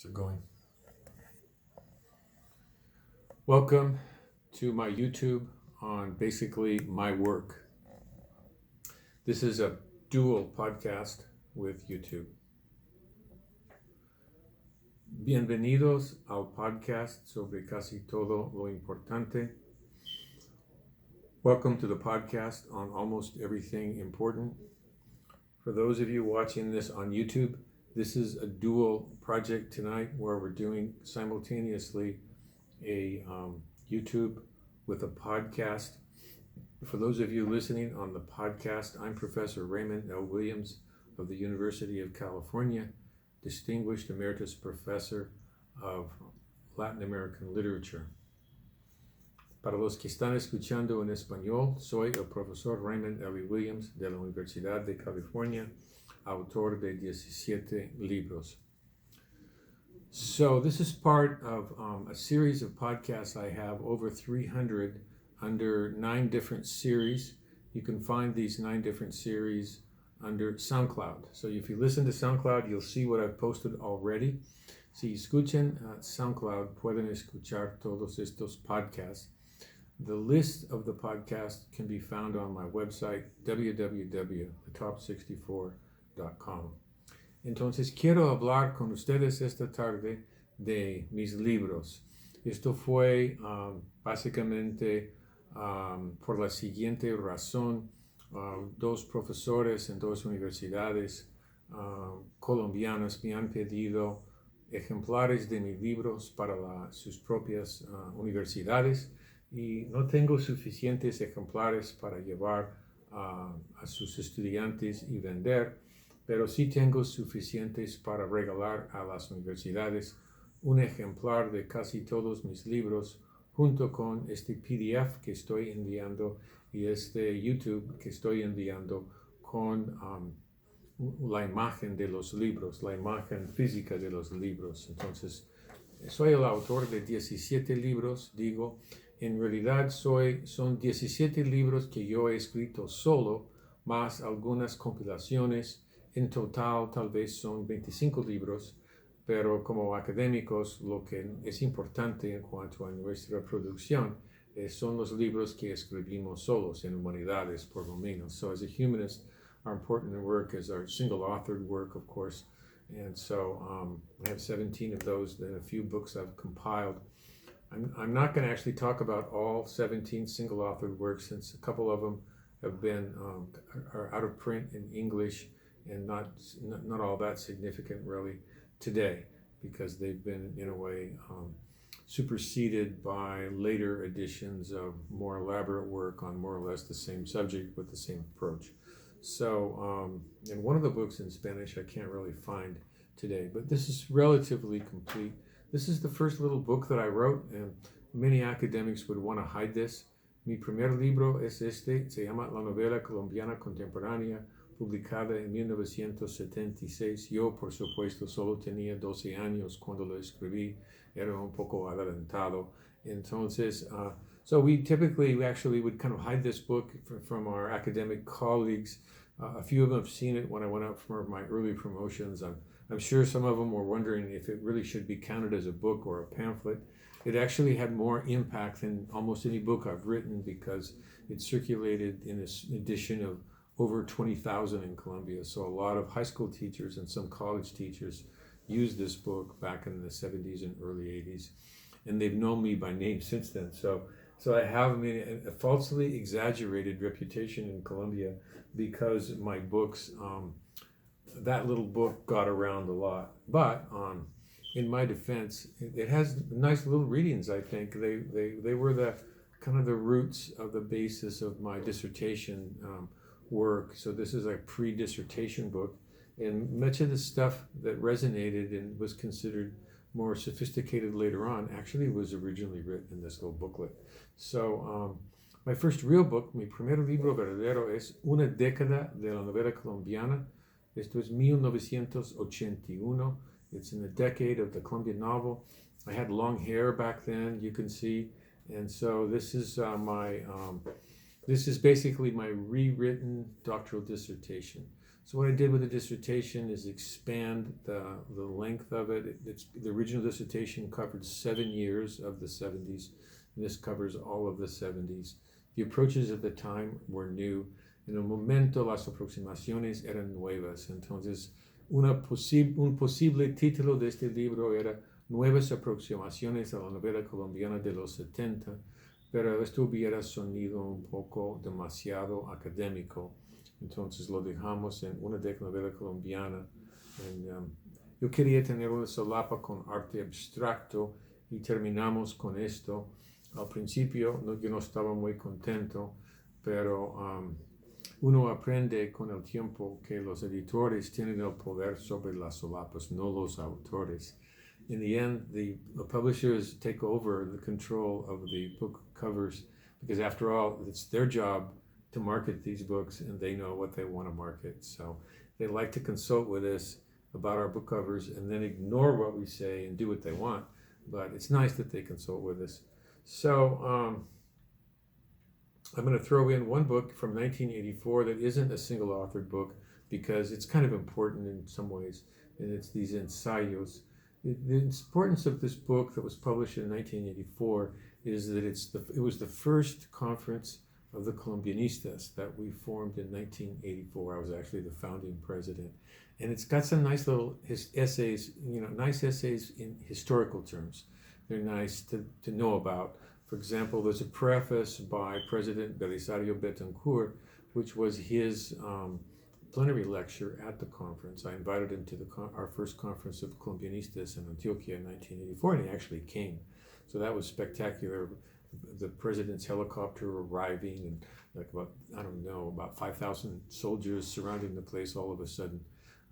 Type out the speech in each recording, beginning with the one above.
How's it going? Welcome to my YouTube on basically my work. This is a dual podcast with YouTube. Bienvenidos al podcast sobre casi todo lo importante. Welcome to the podcast on almost everything important. For those of you watching this on YouTube, this is a dual project tonight where we're doing simultaneously a YouTube with a podcast. For those of you listening on the podcast, I'm Professor Raymond L. Williams of the University of California, Distinguished Emeritus Professor of Latin American Literature. Para los que están escuchando en español, soy el Profesor Raymond L. Williams de la Universidad de California, autor de 17 libros. So this is part of a series of podcasts I have, over 300 under 9 different series. You can find these 9 different series under SoundCloud. So if you listen to SoundCloud, you'll see what I've posted already. Si escuchan SoundCloud, pueden escuchar todos estos podcasts. The list of the podcast can be found on my website, www.thetop64.com. Entonces quiero hablar con ustedes esta tarde de mis libros. Esto fue básicamente por la siguiente razón. Dos profesores en dos universidades colombianas me han pedido ejemplares de mis libros para sus propias universidades y no tengo suficientes ejemplares para llevar a sus estudiantes y vender, pero sí tengo suficientes para regalar a las universidades un ejemplar de casi todos mis libros junto con este PDF que estoy enviando y este YouTube que estoy enviando con la imagen de los libros, la imagen física de los libros. Entonces, soy el autor de 17 libros, digo. En realidad son 17 libros que yo he escrito solo, más algunas compilaciones. En total tal vez son 25 libros, pero como académicos lo que es importante en cuanto a nuestra producción son los libros que escribimos solos en humanidades, por lo menos. So as a humanist, our important work is our single-authored work, of course. And so I have 17 of those, then a few books I've compiled. I'm not going to actually talk about all 17 single-authored works, since a couple of them have been are out of print in English and not all that significant really today, because they've been in a way superseded by later editions of more elaborate work on more or less the same subject with the same approach. So, and one of the books in Spanish I can't really find today, but this is relatively complete. This is the first little book that I wrote, and many academics would want to hide this. Mi primer libro es este, se llama La novela colombiana contemporánea, publicada en 1976. Yo, por supuesto, solo tenía 12 años cuando lo escribí, era un poco adelantado. Entonces, so we actually would kind of hide this book from our academic colleagues. A few of them have seen it when I went out for my early promotions. I'm sure some of them were wondering if it really should be counted as a book or a pamphlet. It actually had more impact than almost any book I've written, because it circulated in this edition of over 20,000 in Colombia. So a lot of high school teachers and some college teachers used this book back in the 70s and early 80s. And they've known me by name since then. So I have a falsely exaggerated reputation in Colombia because my books, that little book got around a lot. But in my defense, it has nice little readings, I think. They were the kind of the roots of the basis of my dissertation work. So this is a pre-dissertation book. And much of the stuff that resonated and was considered more sophisticated later on actually was originally written in this little booklet. So my first real book, mi primer libro verdadero, es Una década de la novela colombiana. Esto es 1981. It's in the decade of the Colombian novel. I had long hair back then, you can see. And so this is this is basically my rewritten doctoral dissertation. So what I did with the dissertation is expand the length of it. The original dissertation covered 7 years of the 70s, and this covers all of the 70s. The approaches at the time were new. En el momento las aproximaciones eran nuevas. Entonces, un posible título de este libro era Nuevas aproximaciones a la novela colombiana de los 70, pero esto hubiera sonido un poco demasiado académico. Entonces lo dejamos en una novela colombiana. Yo quería tener una solapa con arte abstracto y terminamos con esto. Al principio yo no estaba muy contento, pero uno aprende con el tiempo que los editores tienen el poder sobre las solapas, no los autores. In the end, the publishers take over the control of the book covers because, after all, it's their job to market these books, and they know what they want to market. So they like to consult with us about our book covers and then ignore what we say and do what they want. But it's nice that they consult with us. So I'm going to throw in one book from 1984 that isn't a single authored book because it's kind of important in some ways, and it's these ensayos. The importance of this book that was published in 1984 is that it was the first conference of the Colombianistas that we formed in 1984. I was actually the founding president. And it's got some nice little essays, nice essays in historical terms. They're nice to know about. For example, there's a preface by President Belisario Betancourt, which was his plenary lecture at the conference. I invited him to our first conference of Colombianistas in Antioquia in 1984, and he actually came. So that was spectacular. The president's helicopter arriving, and about 5,000 soldiers surrounding the place all of a sudden.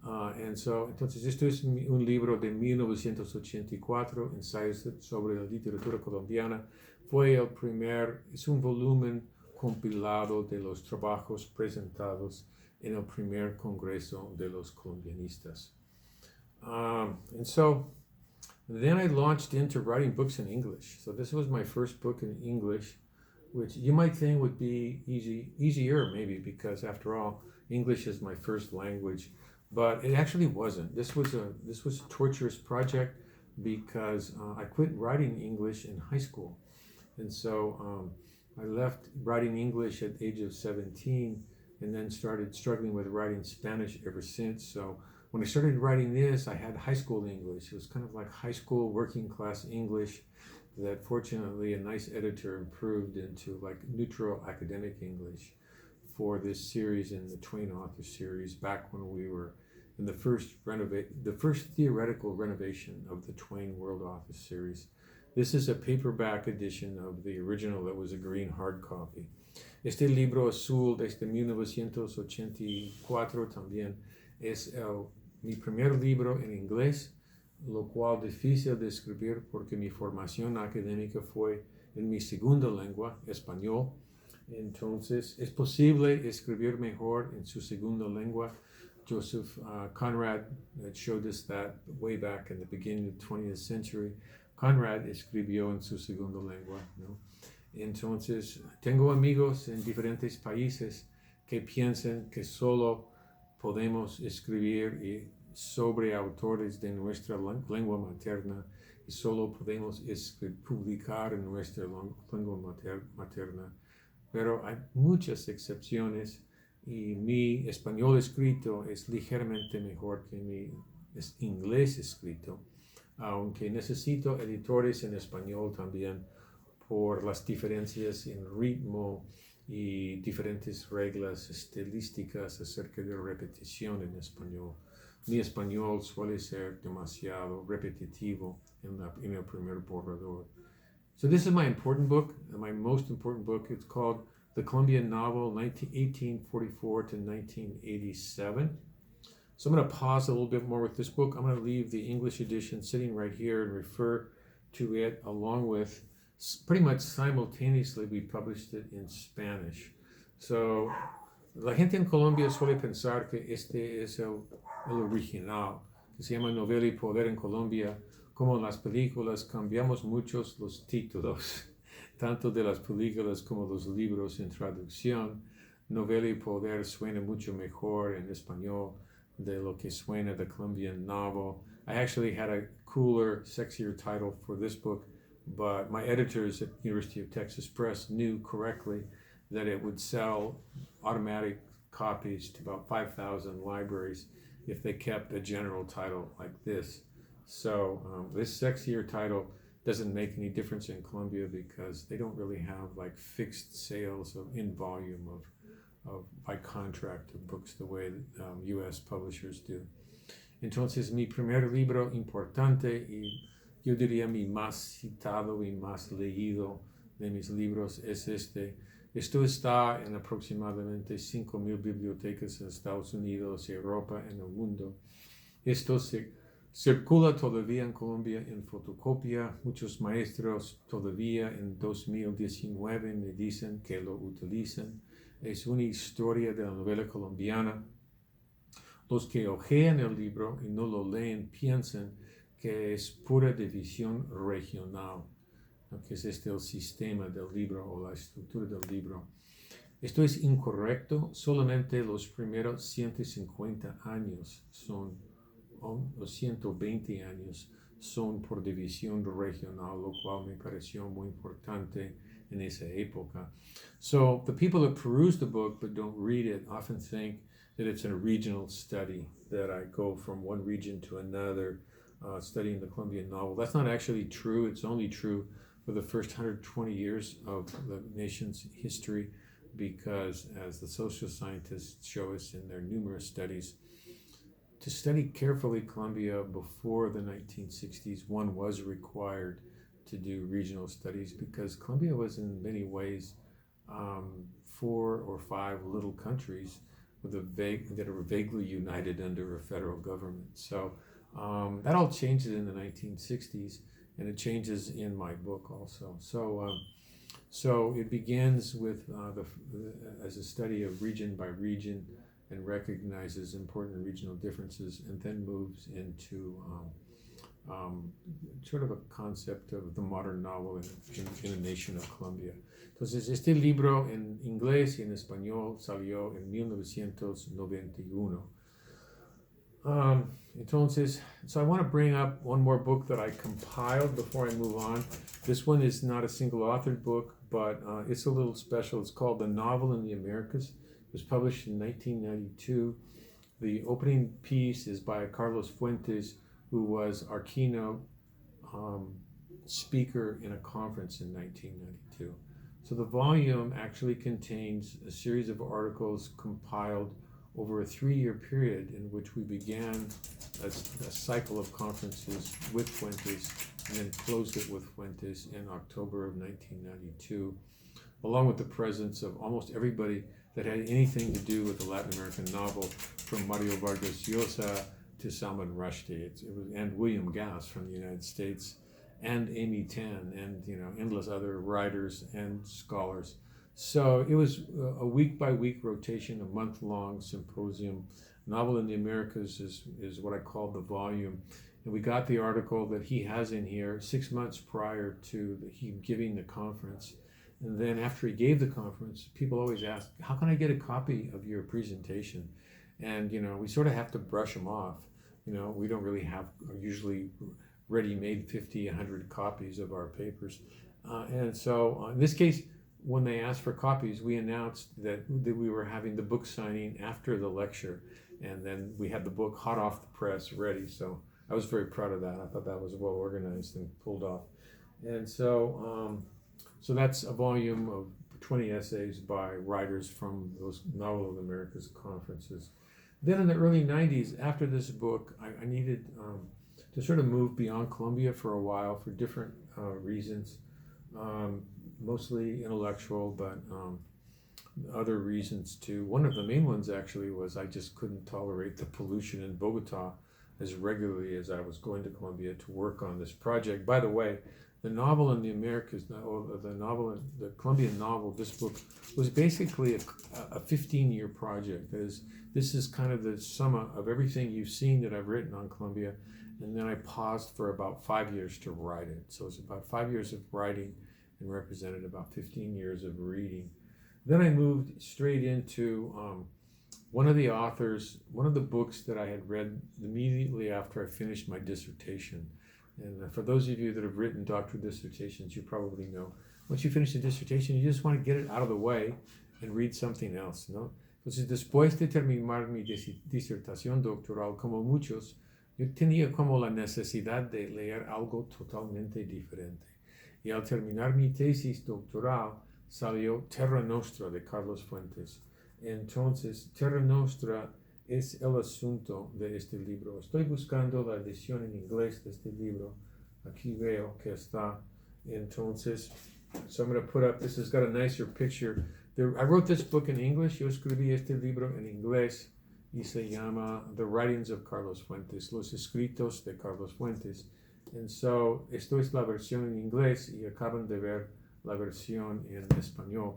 Entonces esto es un libro de 1984, Ensayos sobre la literatura colombiana. Es un volumen compilado de los trabajos presentados en el primer Congreso de los Colombianistas. And so then I launched into writing books in English. So this was my first book in English, which you might think would be easier maybe, because after all, English is my first language. But it actually wasn't. This was a torturous project because I quit writing English in high school. And so I left writing English at the age of 17 and then started struggling with writing Spanish ever since. So when I started writing this, I had high school English. It was kind of like high school working class English that fortunately a nice editor improved into like neutral academic English for this series in the Twain Author Series back when we were in the first theoretical renovation of the Twain World Author Series. This is a paperback edition of the original that was a green hard copy. Este libro azul desde 1984 también es mi primer libro en inglés, lo cual difícil de escribir porque mi formación académica fue en mi segunda lengua, español. Entonces, es posible escribir mejor en su segunda lengua. Joseph Conrad showed us that way back in the beginning of the 20th century. Conrad escribió en su segunda lengua, ¿no? Entonces, tengo amigos en diferentes países que piensan que solo podemos escribir sobre autores de nuestra lengua materna y solo podemos publicar en nuestra lengua materna. Pero hay muchas excepciones y mi español escrito es ligeramente mejor que mi inglés escrito, aunque necesito editores en español también por las diferencias en ritmo y diferentes reglas estilísticas acerca de repetición en español. Mi español suele ser demasiado repetitivo en el primer borrador. So this is my important book, my most important book. It's called The Colombian Novel, 1844 to 1987. So I'm going to pause a little bit more with this book. I'm going to leave the English edition sitting right here and refer to it along with, pretty much simultaneously, we published it in Spanish. So la gente en Colombia suele pensar que este es el original, que se llama Novela y Poder en Colombia. Como en las películas, cambiamos muchos los títulos, tanto de las películas como los libros en traducción. Novela y Poder suena mucho mejor en español de lo que suena the Colombian novel. I actually had a cooler, sexier title for this book, but my editors at University of Texas Press knew correctly that it would sell automatic copies to about 5,000 libraries if they kept a general title like this. So this sexier title doesn't make any difference in Colombia because they don't really have like fixed sales in volume of by contract of books the way US publishers do. Entonces mi primer libro importante y yo diría mi más citado y más leído de mis libros es este. Esto está en aproximadamente 5,000 bibliotecas en Estados Unidos y Europa, en el mundo. Esto se circula todavía en Colombia en fotocopia. Muchos maestros todavía en 2019 me dicen que lo utilizan. Es una historia de la novela colombiana. Los que hojean el libro y no lo leen piensan que es pura división regional, ¿no? Que es el sistema del libro o la estructura del libro. Esto es incorrecto. Solamente los primeros 150 años son, o los 120 años son por división regional, lo cual me pareció muy importante en esa época. So the people that peruse the book but don't read it often think that it's a regional study, that I go from one region to another studying the Colombian novel. That's not actually true. It's only true for the first 120 years of the nation's history, because as the social scientists show us in their numerous studies, to study carefully Colombia before the 1960s, one was required to do regional studies because Colombia was in many ways 4 or 5 little countries with that are vaguely united under a federal government. So that all changes in the 1960s, and it changes in my book also. So it begins with as a study of region by region and recognizes important regional differences, and then moves into sort of a concept of the modern novel in the nation of Colombia. Entonces, este libro en inglés y en español salió en 1991. So I want to bring up one more book that I compiled before I move on. This one is not a single authored book, but it's a little special. It's called The Novel in the Americas. It was published in 1992. The opening piece is by Carlos Fuentes, who was our keynote speaker in a conference in 1992. So the volume actually contains a series of articles compiled over a 3-year period in which we began a cycle of conferences with Fuentes and then closed it with Fuentes in October of 1992, along with the presence of almost everybody that had anything to do with the Latin American novel, from Mario Vargas Llosa to Salman Rushdie, and William Gass from the United States, and Amy Tan, and endless other writers and scholars. So it was a week-by-week rotation, a month-long symposium. Novel in the Americas is what I call the volume. And we got the article that he has in here 6 months prior to he giving the conference. And then after he gave the conference, people always ask, how can I get a copy of your presentation? And, we sort of have to brush them off. We don't really have usually ready-made 50, 100 copies of our papers. And so in this case, when they asked for copies, we announced that we were having the book signing after the lecture. And then we had the book hot off the press ready. So I was very proud of that. I thought that was well organized and pulled off. And so that's a volume of 20 essays by writers from those Novel of the Americas conferences. Then in the early 90s, after this book, I needed to sort of move beyond Colombia for a while for different reasons, mostly intellectual, but other reasons too. One of the main ones actually was I just couldn't tolerate the pollution in Bogota as regularly as I was going to Colombia to work on this project. By the way, the Novel in the Americas, the Colombian novel, this book was basically a 15-year project. This is kind of the sum of everything you've seen that I've written on Colombia, and then I paused for about 5 years to write it. So it's about 5 years of writing and represented about 15 years of reading. Then I moved straight into one of the books that I had read immediately after I finished my dissertation. And for those of you that have written doctoral dissertations, you probably know, once you finish the dissertation, you just want to get it out of the way and read something else, ¿no? Entonces, después de terminar mi disertación doctoral, como muchos, yo tenía como la necesidad de leer algo totalmente diferente. Y al terminar mi tesis doctoral, salió Terra Nostra de Carlos Fuentes. Entonces, Terra Nostra es el asunto de este libro. Estoy buscando la edición en inglés de este libro. Aquí veo que está. Entonces, so I'm going to put up, this has got a nicer picture. I wrote this book in English. Yo escribí este libro en inglés y se llama The Writings of Carlos Fuentes, Los Escritos de Carlos Fuentes. And so, esto es la versión en inglés y acaban de ver la versión en español.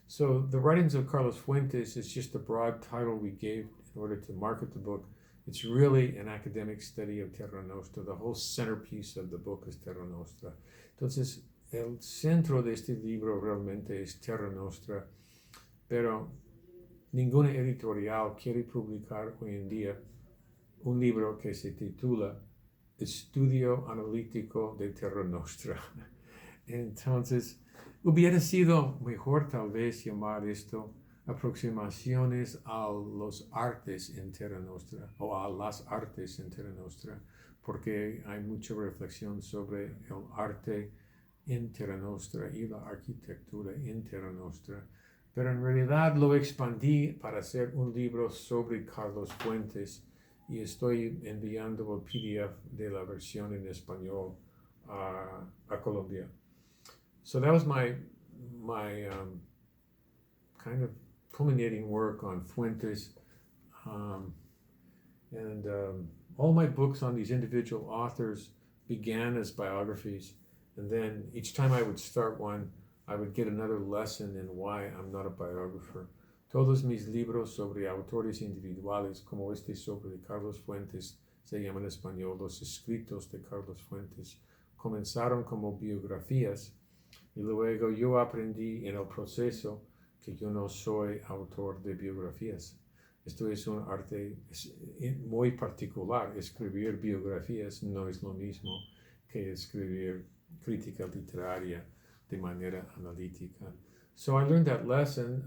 So, The Writings of Carlos Fuentes is just a broad title we gave in order to market the book. It's really an academic study of Terra Nostra. The whole centerpiece of the book is Terra Nostra. Entonces, el centro de este libro realmente es Terra Nostra, pero ninguna editorial quiere publicar hoy en día un libro que se titula Estudio Analítico de Terra Nostra. Entonces, hubiera sido mejor tal vez llamar esto aproximaciones a los artes en Terra Nostra o a las artes en Terra Nostra, porque hay mucha reflexión sobre el arte en Terra Nostra y la arquitectura en Terra Nostra. Pero en realidad lo expandí para hacer un libro sobre Carlos Fuentes y estoy enviando el PDF de la versión en español a Colombia. So that was my kind of culminating work on Fuentes. All my books on these individual authors began as biographies. And then each time I would start one, I would get another lesson in why I'm not a biographer. Todos mis libros sobre autores individuales, como este sobre Carlos Fuentes, se llaman en español Los Escritos de Carlos Fuentes, comenzaron como biografías y luego yo aprendí en el proceso que yo no soy autor de biografías. Esto es un arte muy particular. Escribir biografías no es lo mismo que escribir crítica literaria de manera analítica. So I learned that lesson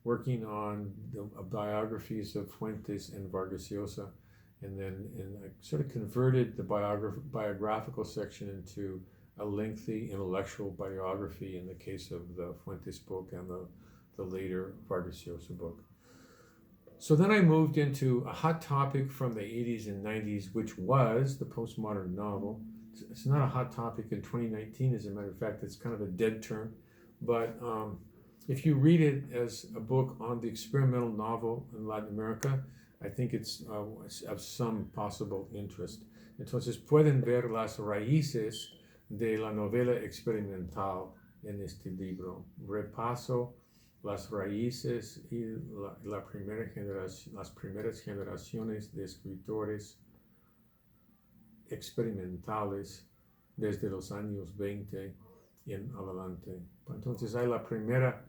working on the biographies of Fuentes and Vargas Llosa, and I sort of converted the biographical section into a lengthy intellectual biography in the case of the Fuentes book and the later Vargas Llosa book. So then I moved into a hot topic from the 80s and 90s, which was the postmodern novel. It's not a hot topic in 2019, as a matter of fact. It's kind of a dead term. But if you read it as a book on the experimental novel in Latin America, I think it's of some possible interest. Entonces pueden ver las raíces de la novela experimental en este libro. Repaso las raíces y las primeras generaciones de escritores experimentales desde los años 20 en adelante. Entonces hay la primera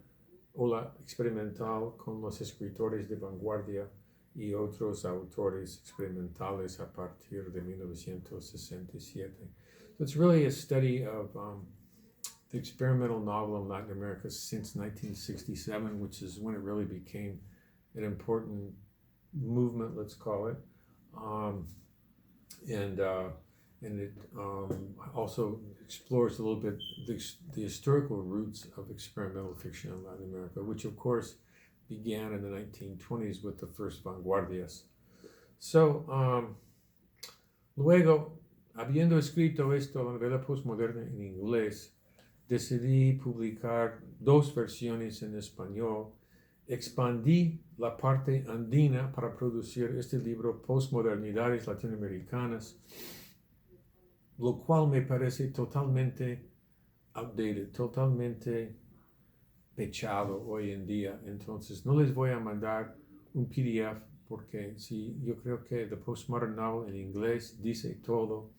ola experimental con los escritores de vanguardia y otros autores experimentales a partir de 1967. So it's really a study of the experimental novel in Latin America since 1967, which is when it really became an important movement, let's call it. And it also explores a little bit the historical roots of experimental fiction in Latin America, which of course began in the 1920s with the first vanguardias. So, luego, habiendo escrito esto, la novela postmoderna en inglés, decidí publicar dos versiones en español. Expandí la parte andina para producir este libro, Postmodernidades Latinoamericanas, lo cual me parece totalmente outdated, totalmente pechado hoy en día. Entonces, no les voy a mandar un PDF porque yo creo que The Postmodern Novel en inglés dice todo.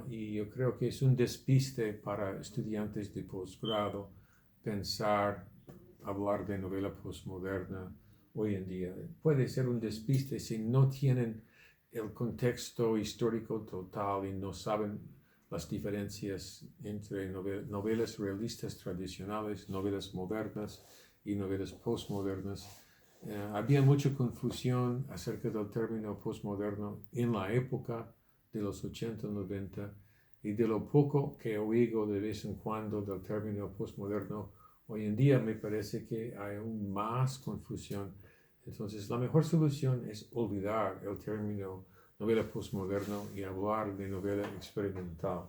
Y yo creo que es un despiste para estudiantes de posgrado pensar hablar de novela postmoderna hoy en día. Puede ser un despiste si no tienen el contexto histórico total y no saben las diferencias entre novelas realistas tradicionales, novelas modernas y novelas postmodernas. Había mucha confusión acerca del término postmoderno en la época de los 80, 90, y de lo poco que oigo de vez en cuando del término postmoderno, hoy en día me parece que hay aún más confusión. Entonces, la mejor solución es olvidar el término novela postmoderno y hablar de novela experimental,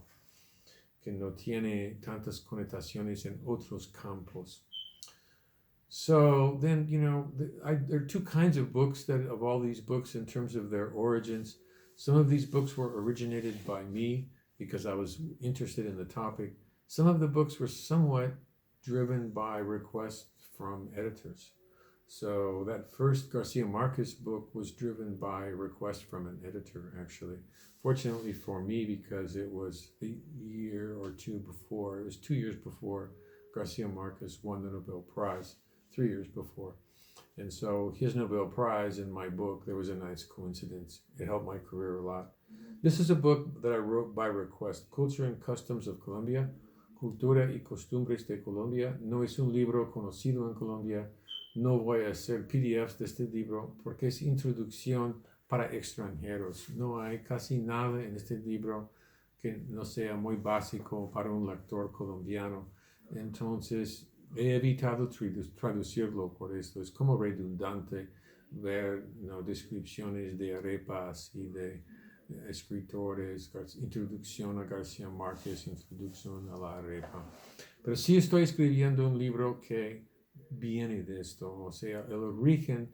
que no tiene tantas connotaciones en otros campos. So then, there are two kinds of books of all these books in terms of their origins. Some of these books were originated by me because I was interested in the topic. Some of the books were somewhat driven by requests from editors. So that first Garcia Marquez book was driven by a request from an editor, actually. Fortunately for me, because it was a year or two before, it was 2 years before Garcia Marquez won the Nobel Prize, 3 years before. And so his Nobel Prize and my book, there was a nice coincidence. It helped my career a lot. This is a book that I wrote by request, Culture and Customs of Colombia, Cultura y Costumbres de Colombia. No es un libro conocido en Colombia. No voy a hacer PDFs de este libro porque es introducción para extranjeros. No hay casi nada en este libro que no sea muy básico para un lector colombiano. Entonces, he evitado traducirlo por esto. Es como redundante ver descripciones de arepas y de escritores, introducción a García Márquez, introducción a la arepa. Pero sí estoy escribiendo un libro que viene de esto, o sea, el origen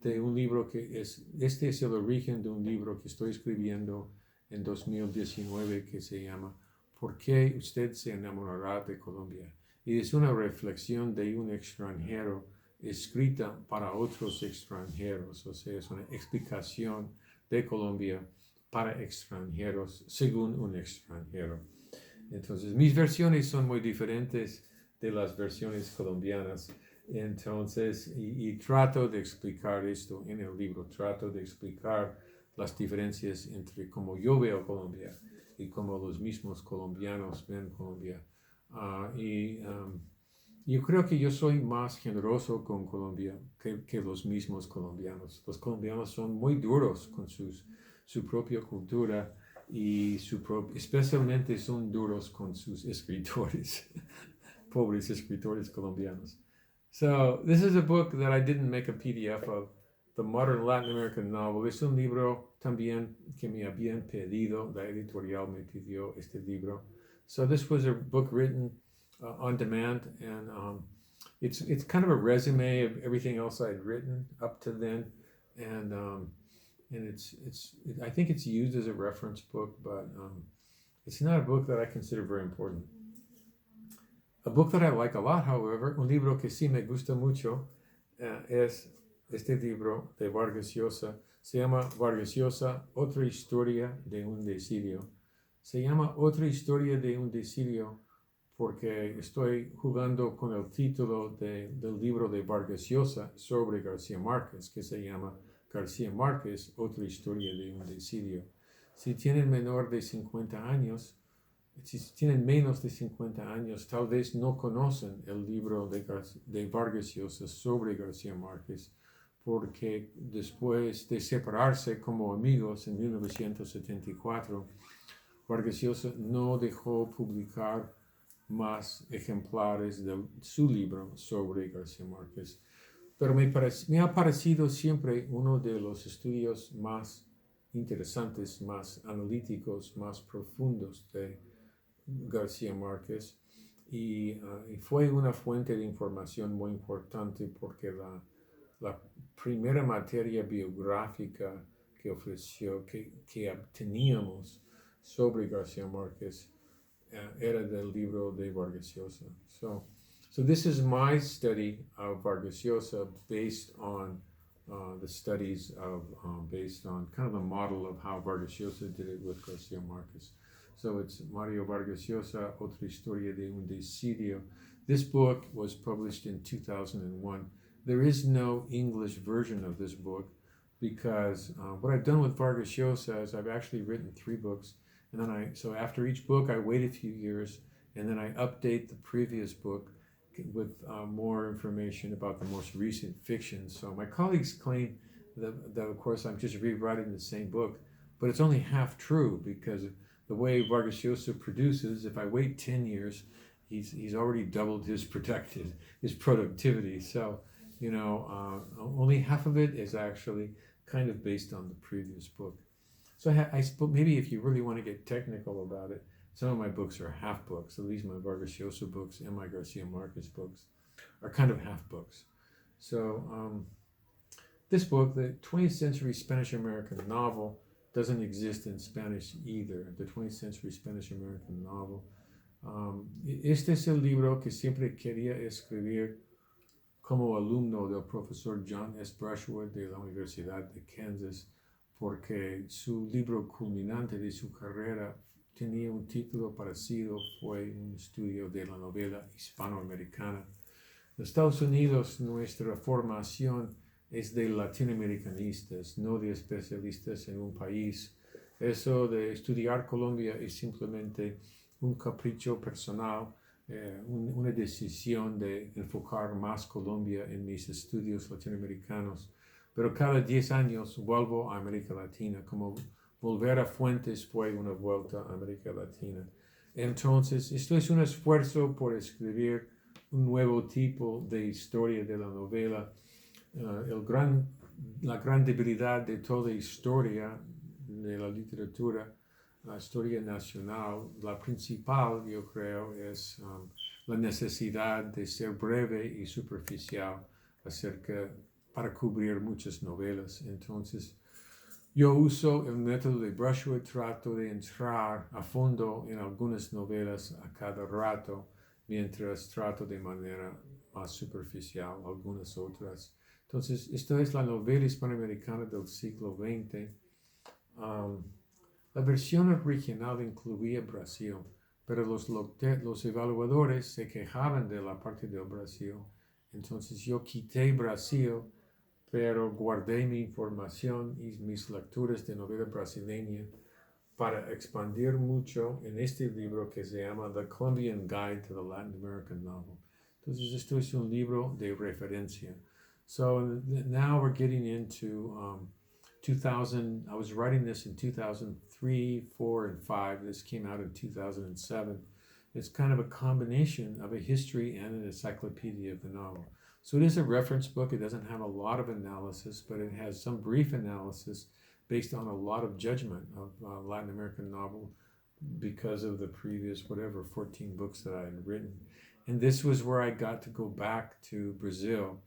de un libro este es el origen de un libro que estoy escribiendo en 2019 que se llama ¿Por qué usted se enamorará de Colombia? Y es una reflexión de un extranjero escrita para otros extranjeros, o sea, es una explicación de Colombia para extranjeros según un extranjero. Entonces, mis versiones son muy diferentes de las versiones colombianas. Entonces, y trato de explicar esto en el libro, trato de explicar las diferencias entre cómo yo veo Colombia y cómo los mismos colombianos ven Colombia. Yo creo que yo soy más generoso con Colombia que los mismos colombianos. Los colombianos son muy duros con su propia cultura y especialmente son duros con sus escritores, pobres escritores colombianos. So this is a book that I didn't make a PDF of, The Modern Latin American Novel. Es un libro también que me habían pedido, la editorial me pidió este libro. So this was a book written on demand, and it's kind of a resume of everything else I'd written up to then, and I think it's used as a reference book, but it's not a book that I consider very important. A book that I like a lot, however, un libro que sí me gusta mucho, es este libro de Vargas Llosa. Se llama Vargas Llosa, Otra Historia de un Desidio. Se llama Otra Historia de un Desidio porque estoy jugando con el título del libro de Vargas Llosa sobre García Márquez, que se llama García Márquez, Otra Historia de un Desidio. Si tienen menos de 50 años, tal vez no conocen el libro de Vargas Llosa sobre García Márquez, porque después de separarse como amigos en 1974, Vargas Llosa no dejó publicar más ejemplares de su libro sobre García Márquez. Pero me ha parecido siempre uno de los estudios más interesantes, más analíticos, más profundos de García Márquez, y fue una fuente de información muy importante porque la primera materia biográfica que ofreció, que obteníamos sobre García Márquez era del libro de Vargas Llosa. So this is my study of Vargas Llosa based on the studies based on kind of a model of how Vargas Llosa did it with García Márquez. So it's Mario Vargas Llosa, Otra Historia de un Desidio. This book was published in 2001. There is no English version of this book because what I've done with Vargas Llosa is I've actually written 3 books, and then so after each book I wait a few years, and then I update the previous book with more information about the most recent fiction. So my colleagues claim that of course I'm just rewriting the same book, but it's only half true because the way Vargas Llosa produces, if I wait 10 years, he's already doubled his productivity. So only half of it is actually kind of based on the previous book. So I suppose maybe if you really want to get technical about it, some of my books are half books. At least my Vargas Llosa books and my Garcia Marquez books are kind of half books. So this book, the 20th century Spanish American novel, doesn't exist in Spanish either. The 20th century Spanish American novel. Este es el libro que siempre quería escribir como alumno del profesor John S. Brushwood de la Universidad de Kansas, porque su libro culminante de su carrera tenía un título parecido, fue un estudio de la novela hispanoamericana. En Estados Unidos, nuestra formación es de latinoamericanistas, no de especialistas en un país. Eso de estudiar Colombia es simplemente un capricho personal, una decisión de enfocar más Colombia en mis estudios latinoamericanos. Pero cada 10 años vuelvo a América Latina, como volver a Fuentes fue una vuelta a América Latina. Entonces, esto es un esfuerzo por escribir un nuevo tipo de historia de la novela. La gran debilidad de toda historia de la literatura, la historia nacional, la principal, yo creo, es la necesidad de ser breve y superficial para cubrir muchas novelas. Entonces, yo uso el método de Brushwood, trato de entrar a fondo en algunas novelas a cada rato, mientras trato de manera más superficial algunas otras. Entonces, esto es la novela hispanoamericana del siglo XX. La versión original incluía Brasil, pero los evaluadores se quejaban de la parte del Brasil. Entonces yo quité Brasil, pero guardé mi información y mis lecturas de novela brasileña para expandir mucho en este libro que se llama The Colombian Guide to the Latin American Novel. Entonces esto es un libro de referencia. So now we're getting into 2000. I was writing this in 2003, 4, and 5. This came out in 2007. It's kind of a combination of a history and an encyclopedia of the novel. So it is a reference book. It doesn't have a lot of analysis, but it has some brief analysis based on a lot of judgment of Latin American novel because of the previous, 14 books that I had written. And this was where I got to go back to Brazil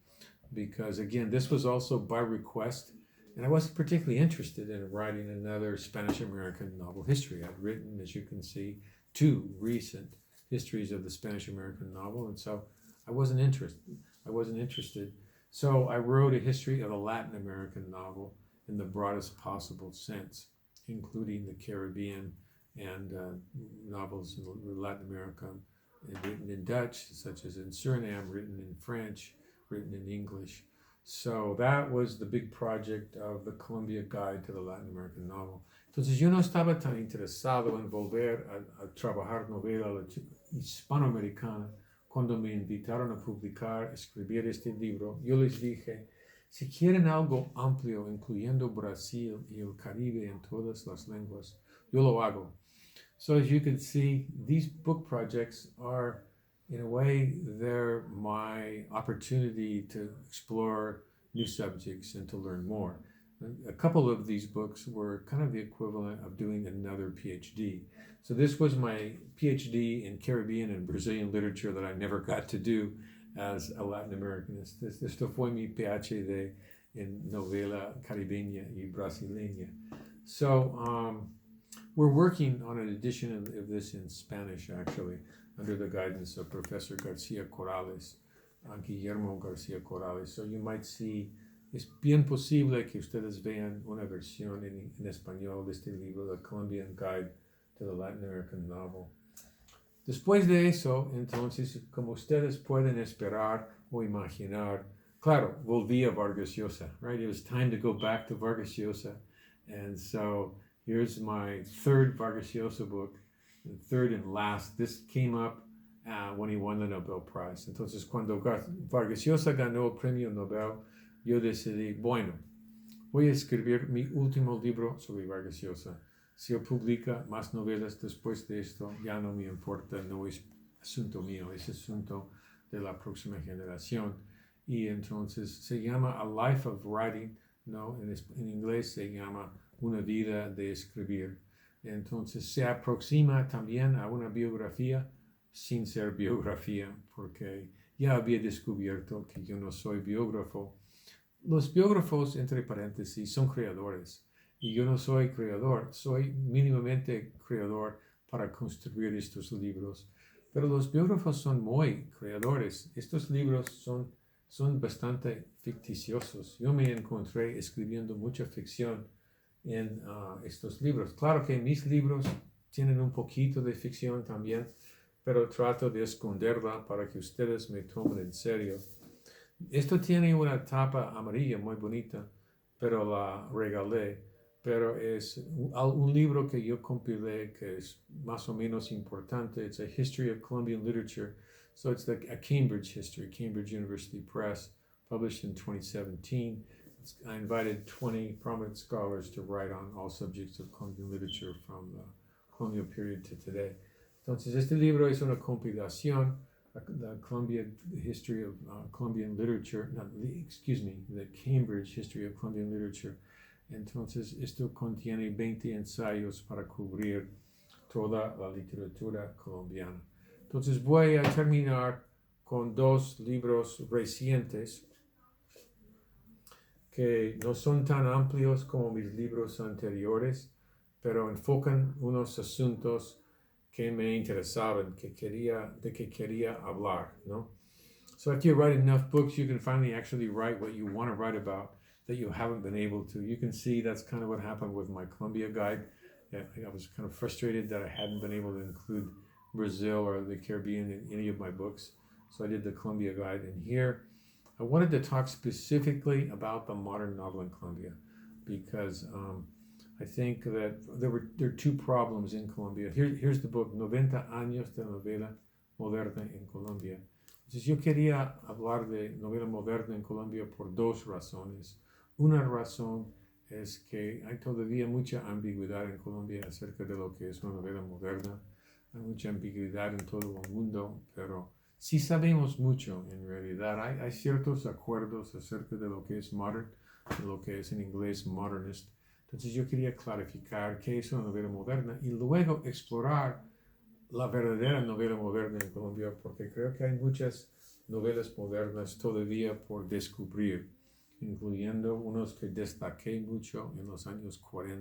because, again, this was also by request. And I wasn't particularly interested in writing another Spanish-American novel history. I'd written, as you can see, 2 recent histories of the Spanish-American novel, and so I wasn't interested. So I wrote a history of a Latin American novel in the broadest possible sense, including the Caribbean and novels in Latin America written in Dutch, such as in Suriname, written in French, written in English. So that was the big project of the Columbia Guide to the Latin American Novel. Entonces yo no estaba tan interesado en volver a trabajar novela hispanoamericana. Cuando me invitaron a escribir este libro, yo les dije, si quieren algo amplio, incluyendo Brasil y el Caribe en todas las lenguas, yo lo hago. So as you can see, these book projects are, in a way, they're my opportunity to explore new subjects and to learn more. A couple of these books were kind of the equivalent of doing another PhD. So this was my PhD in Caribbean and Brazilian literature that I never got to do as a Latin Americanist. Esto fue mi PhD en novela caribeña y brasileña. So we're working on an edition of this in Spanish, actually, under the guidance of Professor Garcia Corrales, Guillermo Garcia Corrales. So you might see, es bien posible que ustedes vean una versión en español de este libro, The Colombian Guide to the Latin American novel. Después de eso, entonces, como ustedes pueden esperar o imaginar, claro, volví a Vargas Llosa, right? It was time to go back to Vargas Llosa. And so here's my third Vargas Llosa book, the third and last. This came up when he won the Nobel Prize. Entonces, cuando Vargas Llosa ganó el premio Nobel, yo decidí, bueno, voy a escribir mi último libro sobre Vargas Llosa. Si él publica más novelas después de esto, ya no me importa, no es asunto mío, es asunto de la próxima generación. Y entonces se llama A Life of Writing, ¿no? En inglés se llama Una vida de escribir. Entonces se aproxima también a una biografía sin ser biografía, porque ya había descubierto que yo no soy biógrafo. Los biógrafos, entre paréntesis, son creadores. Y yo no soy creador, soy mínimamente creador para construir estos libros. Pero los biógrafos son muy creadores. Estos libros son bastante ficticiosos. Yo me encontré escribiendo mucha ficción en estos libros. Claro que mis libros tienen un poquito de ficción también, pero trato de esconderla para que ustedes me tomen en serio. Esto tiene una tapa amarilla muy bonita, pero la regalé. Pero es un libro que yo compilé que es más o menos importante. It's a History of Colombian Literature. So it's a Cambridge history, Cambridge University Press, published in 2017. I invited 20 prominent scholars to write on all subjects of Colombian literature from the colonial period to today. Entonces, este libro es una compilación, the Colombian History of Colombian Literature, the Cambridge History of Colombian Literature. Entonces, esto contiene 20 ensayos para cubrir toda la literatura colombiana. Entonces, voy a terminar con dos libros recientes que no son tan amplios como mis libros anteriores, pero enfocan unos asuntos que me interesaban, de que quería hablar, ¿no? So after you write enough books, you can finally actually write what you want to write about that you haven't been able to. You can see that's kind of what happened with my Colombia guide. I was kind of frustrated that I hadn't been able to include Brazil or the Caribbean in any of my books. So I did the Colombia guide. And here, I wanted to talk specifically about the modern novel in Colombia because I think that there are two problems in Colombia. Here's the book, 90 años de novela moderna en Colombia. Entonces yo quería hablar de novela moderna en Colombia por dos razones. Una razón es que hay todavía mucha ambigüedad en Colombia acerca de lo que es una novela moderna. Hay mucha ambigüedad en todo el mundo, pero sí sabemos mucho en realidad. Hay ciertos acuerdos acerca de lo que es modern, de lo que es en inglés modernist. Entonces yo quería clarificar qué es una novela moderna y luego explorar la verdadera novela moderna en Colombia, porque creo que hay muchas novelas modernas todavía por descubrir, incluyendo unos que destaqué mucho en los años 40.